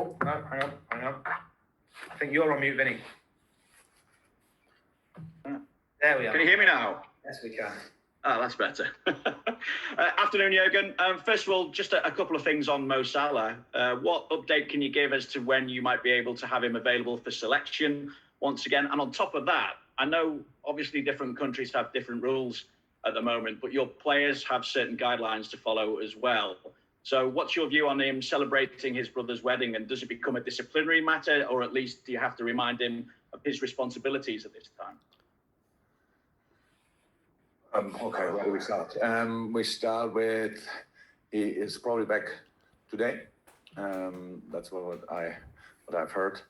Oh, no, hang on. I think you're on mute, Vinny. There we are. Can you hear me now? Yes, we can. Oh, that's better. Afternoon, Jurgen. First of all, just a couple of things on Mo Salah. What update can you give as to when you might be able to have him available for selection once again? And on top of that, I know obviously different countries have different rules at the moment, but your players have certain guidelines to follow as well. So what's your view on him celebrating his brother's wedding, and does it become a disciplinary matter, or at least do you have to remind him of his responsibilities at this time? Okay, where do we start? We start with, he is probably back today. That's what I've heard.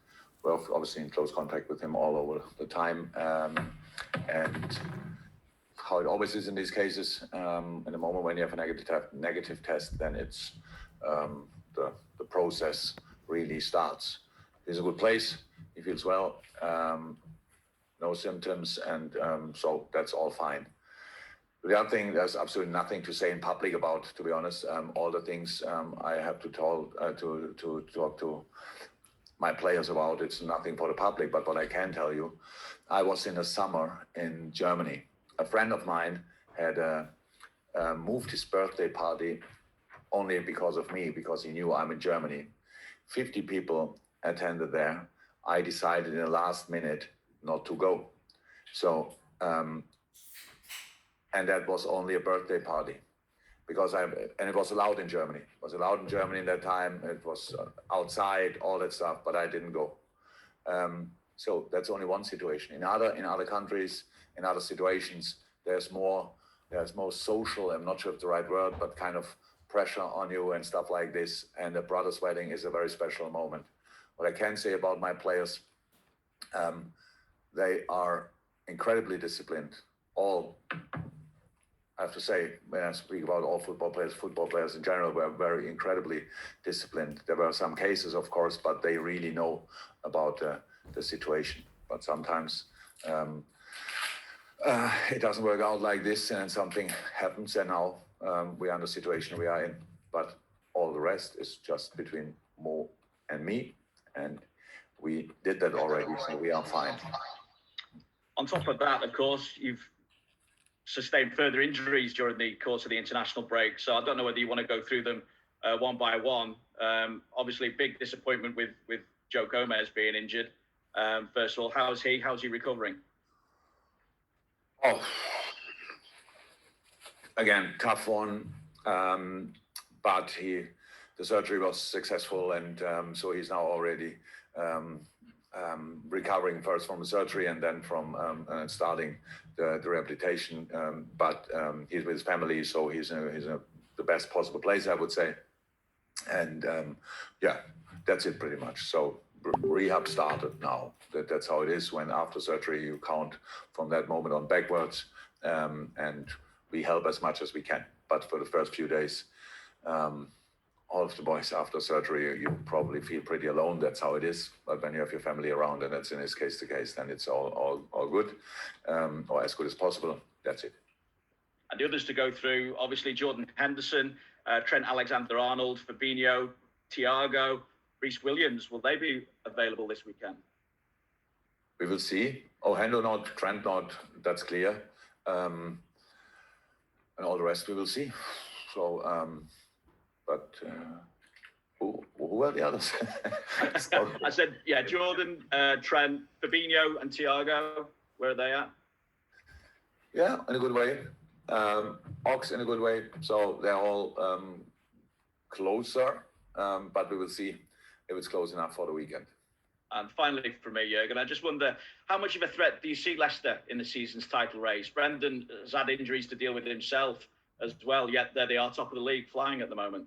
We're obviously in close contact with him all over the time. And how it always is in these cases, in the moment when you have a negative test, then it's the process really starts. He's in a good place. He feels well. No symptoms, and so that's all fine. The other thing, there's absolutely nothing to say in public about, to be honest. All the things I have to talk to my players about, it's nothing for the public. But what I can tell you, I was in the summer in Germany. A friend of mine had moved his birthday party only because of me, because he knew I'm in Germany. 50 people attended there. I decided in the last minute not to go. So, and that was only a birthday party, because and it was allowed in Germany. It was allowed in Germany at that time. It was outside, all that stuff, but I didn't go. So that's only one situation. In other countries, in other situations, there's more social, I'm not sure if the right word, but kind of pressure on you and stuff like this. And the brother's wedding is a very special moment. What I can say about my players, they are incredibly disciplined. All, I have to say, when I speak about all football players in general were very incredibly disciplined. There were some cases, of course, but they really know about the situation. But sometimes it doesn't work out like this, and something happens, and now we are in the situation we are in. But all the rest is just between Mo and me, and we did that already, so we are fine. On top of that, of course, you've sustained further injuries during the course of the international break. So I don't know whether you want to go through them one by one. Obviously, big disappointment with Joe Gomez being injured. First of all, how's he recovering? Oh, again, tough one. But the surgery was successful, and so he's now already recovering first from the surgery and then from starting the rehabilitation. But he's with his family, so he's in the best possible place, I would say. And yeah, that's it pretty much. So rehab started now. That's how it is. When after surgery you count from that moment on backwards, and we help as much as we can. But for the first few days, all of the boys after surgery, you probably feel pretty alone. That's how it is. But when you have your family around, and that's in this case the case, then it's all good, or as good as possible. That's it. And the others to go through, obviously Jordan Henderson, Trent Alexander-Arnold, Fabinho, Thiago, Reece Williams. Will they be available this weekend? We will see. Oh, Hendo not, Trent not. That's clear. And all the rest we will see. So. But who are the others? I said, yeah, Jordan, Trent, Fabinho, and Thiago. Where are they at? Yeah, in a good way. Ox in a good way. So they're all closer, but we will see if it's close enough for the weekend. And finally, for me, Jurgen, I just wonder, how much of a threat do you see Leicester in the season's title race? Brendan has had injuries to deal with himself as well, yet there they are, top of the league, flying at the moment.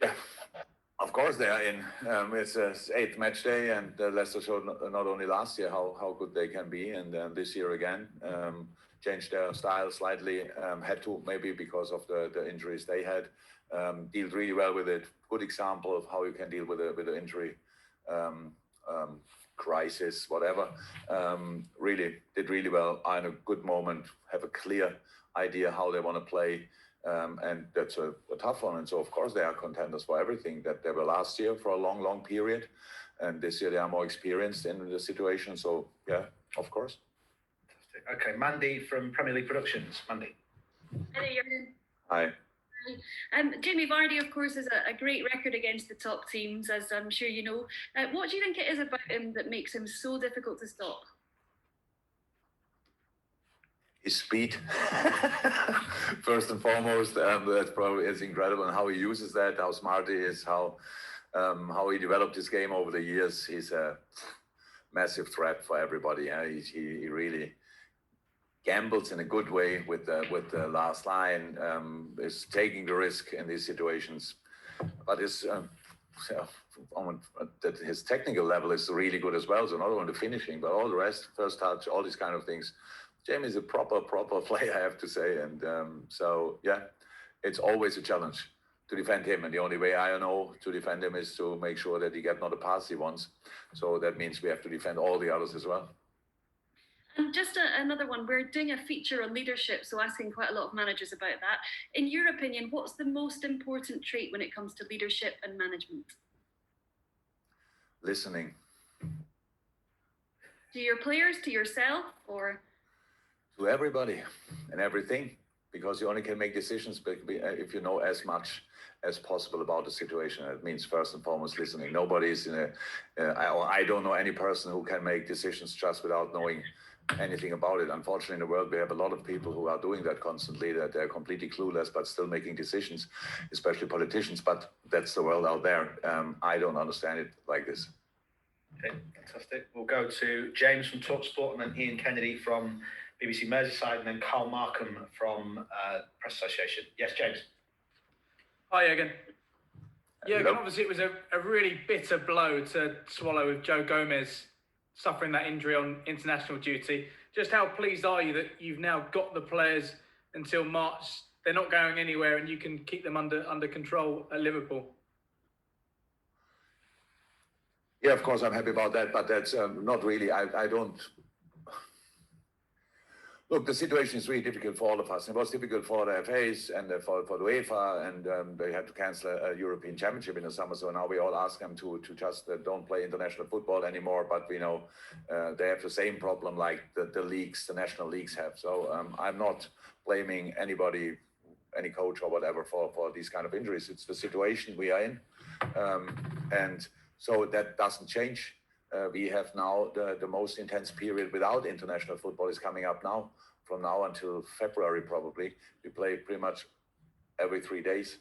Yeah, of course they are in. It's the 8th match day, and Leicester showed not only last year how good they can be, and this year again changed their style slightly. Had to, maybe because of the injuries they had. Dealt really well with it. Good example of how you can deal with the injury crisis, whatever. Really did really well. Are in a good moment. Have a clear idea how they want to play. And that's a tough one. And so, of course, they are contenders for everything that they were last year for a long, long period. And this year they are more experienced in the situation. So, yeah, of course. Fantastic. Okay, Mandy from Premier League Productions. Mandy. Hi there, Jurgen. Hi. Jamie Vardy, of course, has a great record against the top teams, as I'm sure you know. What do you think it is about him that makes him so difficult to stop? His speed, first and foremost, that probably is incredible, and how he uses that, how smart he is, how he developed his game over the years. He's a massive threat for everybody. He really gambles in a good way with the last line, is taking the risk in these situations, but that his technical level is really good as well. So not only the finishing, but all the rest, first touch, all these kind of things. Jamie is a proper player, I have to say, and so yeah, it's always a challenge to defend him. And the only way I know to defend him is to make sure that he gets not a pass he wants. So that means we have to defend all the others as well. And just another one, we're doing a feature on leadership, so asking quite a lot of managers about that. In your opinion, what's the most important trait when it comes to leadership and management? Listening. To your players, to yourself, or? To everybody and everything, because you only can make decisions if you know as much as possible about the situation. It means first and foremost listening. Nobody's I don't know any person who can make decisions just without knowing anything about it. Unfortunately, in the world, we have a lot of people who are doing that constantly, that they're completely clueless, but still making decisions, especially politicians. But that's the world out there. I don't understand it like this. Okay, fantastic. We'll go to James from TalkSport, and then Ian Kennedy from BBC Merseyside, and then Carl Markham from Press Association. Yes, James. Hi, Jurgen. Jurgen, Hello. obviously it was a really bitter blow to swallow with Joe Gomez suffering that injury on international duty. Just how pleased are you that you've now got the players until March? They're not going anywhere and you can keep them under control at Liverpool. Yeah, of course, I'm happy about that, but that's not really, I don't... Look, the situation is really difficult for all of us. It was difficult for the FAs and for the UEFA, and they had to cancel a European Championship in the summer. So now we all ask them to just don't play international football anymore. But we know they have the same problem like the leagues, the national leagues have. So I'm not blaming anybody, any coach or whatever for these kind of injuries. It's the situation we are in. And so that doesn't change. We have now the most intense period without international football is coming up now. From now until February, probably. We play pretty much every 3 days.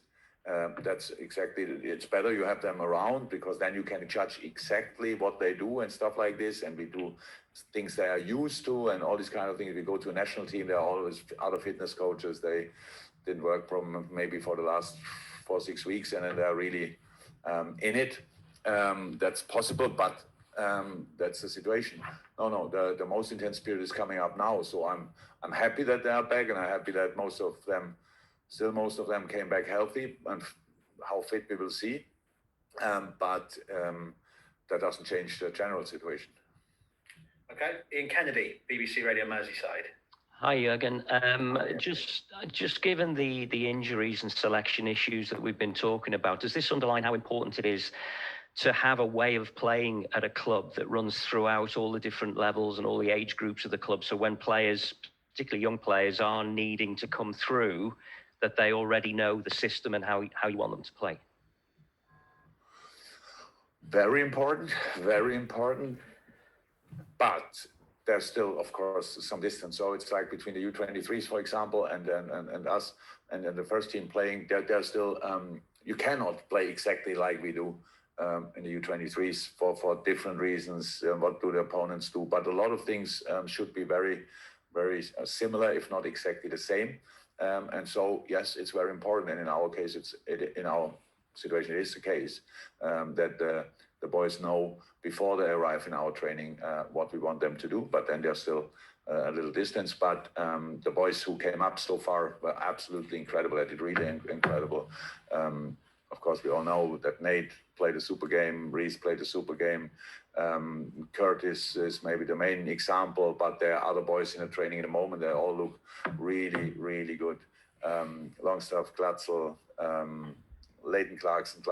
That's exactly, it's better you have them around, because then you can judge exactly what they do and stuff like this. And we do things they are used to and all these kind of things. We go to a national team, there are always other fitness coaches. They didn't work from maybe for the last 4 or 6 weeks, and then they're really in it. That's possible, but that's the situation. No, the most intense period is coming up now. So I'm happy that they are back, and I'm happy that most of them came back healthy, and how fit we will see. But that doesn't change the general situation. Okay, Ian Kennedy, BBC Radio Merseyside. Hi, Jurgen. Just given the injuries and selection issues that we've been talking about, does this underline how important it is to have a way of playing at a club that runs throughout all the different levels and all the age groups of the club? So when players, particularly young players, are needing to come through, that they already know the system and how you want them to play? Very important, very important. But there's still, of course, some distance. So it's like between the U23s, for example, and us, and then the first team playing. There's still, you cannot play exactly like we do in the U23s for different reasons. What do the opponents do? But a lot of things should be very, very similar, if not exactly the same. And so, yes, it's very important. And in our case, in our situation, it is the case that the boys know before they arrive in our training what we want them to do. But then there's still a little distance. But the boys who came up so far were absolutely incredible. They did really incredible. Of course, we all know that Nate played a super game, Reece played a super game. Curtis is maybe the main example, but there are other boys in the training at the moment. They all look really, really good. Longstaff, Glatzel, Leighton Clarkson,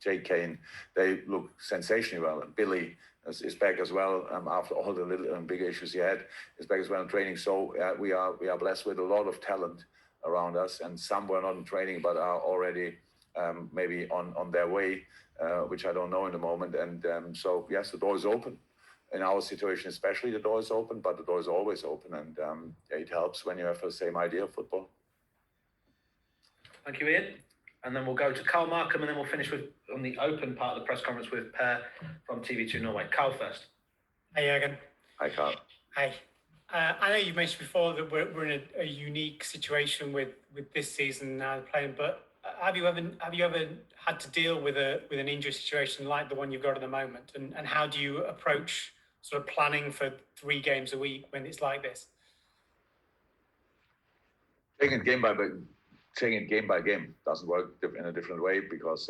Jay Kane, they look sensationally well. And Billy is back as well after all the little and big issues he had. Is back as well in training. So we are blessed with a lot of talent around us, and some were not in training but are already maybe on their way, which I don't know in the moment. And so yes, the door is open. In our situation especially, the door is open, but the door is always open, and it helps when you have the same idea of football. Thank you, Ian. And then we'll go to Carl Markham, and then we'll finish with on the open part of the press conference with Per from TV2 Norway. Carl first. Hi, Jurgen. Hi, Carl. Hi. I know you mentioned before that we're in a unique situation with this season now playing, but have you ever had to deal with an injury situation like the one you've got at the moment? And how do you approach sort of planning for 3 games a week when it's like this? Taking it game by game doesn't work in a different way, because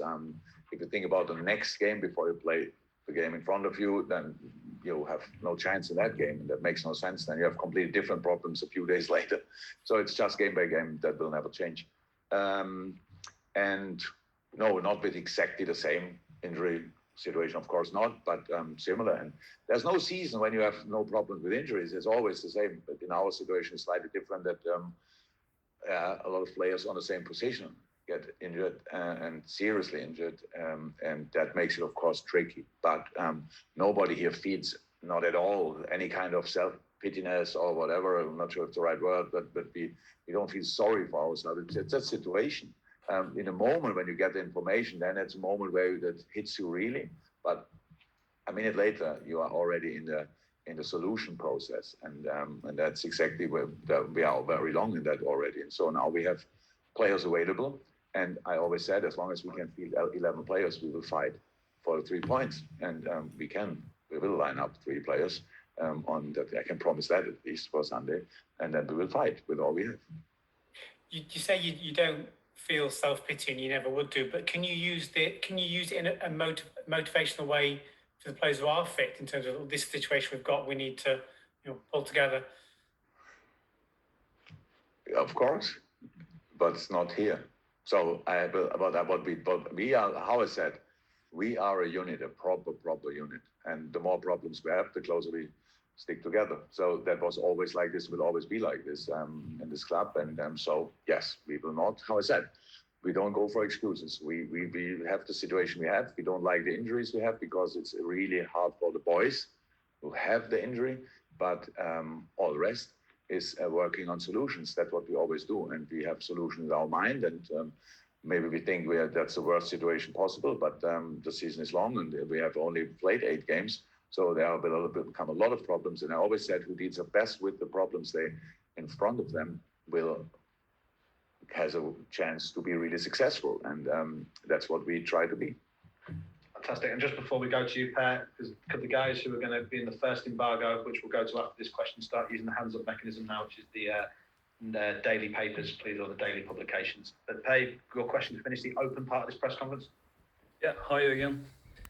if you think about the next game before you play the game in front of you, then you have no chance in that game, and that makes no sense. Then you have completely different problems a few days later. So it's just game by game. That will never change. And no, not with exactly the same injury situation, of course not, but similar. And there's no season when you have no problems with injuries. It's always the same. But in our situation, it's slightly different, that a lot of players on the same position get injured and seriously injured, and that makes it, of course, tricky. But nobody here feeds, not at all, any kind of self-pityness or whatever. I'm not sure if it's the right word, but we don't feel sorry for ourselves. It's a situation. In a moment when you get the information, then it's a moment where that hits you really. But a minute later, you are already in the solution process, and that's exactly where we are very long in that already. And so now we have players available, and I always said, as long as we can field 11 players, we will fight for the 3 points, and we will line up 3 players on that. I can promise that, at least for Sunday, and then we will fight with all we have. You say you don't feel self-pity, and you never would do, but can you use it in a motivational way for the players who are fit, in terms of this situation we've got, we need to pull together? Of course, but it's not here. So we are, how I said, we are a unit, a proper unit, and the more problems we have, the closer we stick together. So that was always like this, will always be like this in this club. And so, yes, we will not, how I said, we don't go for excuses. We have the situation we have. We don't like the injuries we have, because it's really hard for the boys who have the injury, but all the rest is working on solutions. That's what we always do. And we have solutions in our mind, and maybe we think that's the worst situation possible, but the season is long, and we have only played 8 games. So there will become a lot of problems. And I always said, who deals the best with the problems they in front of them has a chance to be really successful. And that's what we try to be. Fantastic. And just before we go to you, Per, could the guys who are going to be in the first embargo, which we'll go to after this question, start using the hands-up mechanism now, which is the daily papers, please, or the daily publications. But Per, your question to finish the open part of this press conference. Yeah, hi again.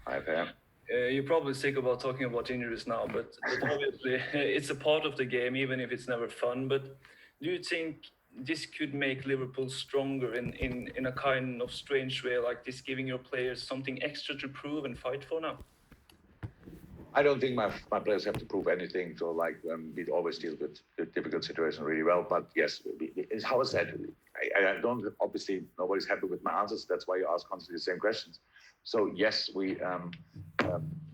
Hi, Per. You're probably sick about talking about injuries now, but obviously it's a part of the game, even if it's never fun. But do you think this could make Liverpool stronger in a kind of strange way, like this, giving your players something extra to prove and fight for now? I don't think my players have to prove anything. So we always deal with the difficult situation really well. But yes, it's how I said, I don't, obviously nobody's happy with my answers. That's why you ask constantly the same questions. So yes, we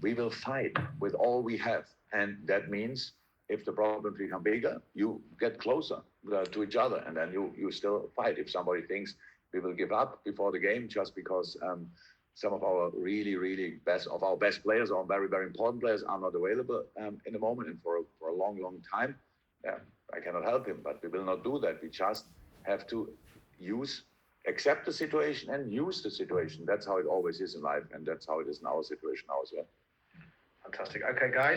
will fight with all we have. And that means if the problems become bigger, you get closer to each other, and then you still fight. If somebody thinks we will give up before the game just because some of our really best players, or very, very important players, are not available in the moment and for a long time, yeah, I cannot help him, but we will not do that. We just have to accept the situation and use the situation. That's how it always is in life, and that's how it is in our situation now as well. Fantastic. Okay, guys.